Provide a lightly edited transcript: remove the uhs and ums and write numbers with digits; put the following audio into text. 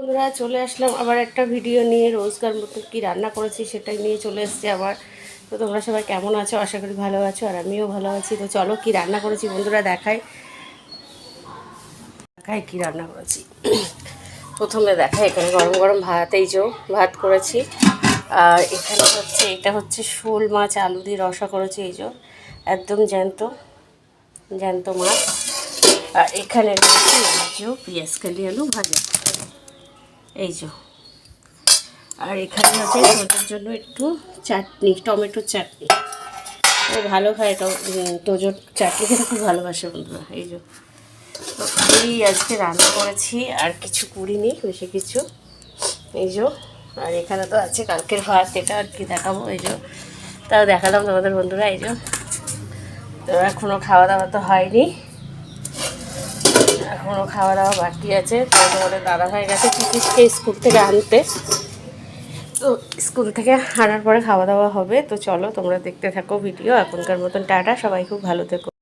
বন্ধুরা চলে আসলাম আবার একটা ভিডিও নিয়ে। রোজকার মতো কি রান্না করেছি সেটাই নিয়ে চলে এসেছি আবার। তো তোমরা সবাই কেমন আছো? আশা করি ভালো আছো, আর আমিও ভালো আছি। তো চলো কি রান্না করেছি বন্ধুরা দেখাই দেখাই কি রান্না করেছি। প্রথমে দেখাই, এখানে গরম গরম ভাত, এই যে ভাত করেছি। আর এখানে হচ্ছে, এটা হচ্ছে শোল মাছ আলু দিয়ে রসা করেছি, এই যে একদম জ্যান্ত জ্যান্ত মাছ। আর এখানে রয়েছে এই যে পেঁয়াজ কালি আলু ভাজা, এই যে। আর এখানে আছে তোজোর জন্য একটু চাটনি, টমেটোর চাটনি। ও ভালো খায়, তোজোর চাটনি খেতে খুব ভালোবাসে বন্ধুরা, এই যে। তো এই আজকে রান্না করেছি, আর কিছু করিনি বেশি কিছু, এই যে। আর এখানে তো আছে কালকের ভাত, এটা আর কি দেখাবো, এই যে। তাও দেখালাম তোমাদের বন্ধুরা, এই যে। তো এখনও খাওয়া দাওয়া তো হয়নি, এখনও খাওয়া দাওয়া বাকি আছে। তো তোমাদের দাদা ভাই গেছে টিকিটকে স্কুল থেকে আনতে, তো স্কুল থেকে আনার পরে খাওয়া দাওয়া হবে। তো চলো তোমরা দেখতে থাকো ভিডিও। এখনকার মতন টাটা, সবাই খুব ভালো থেকো।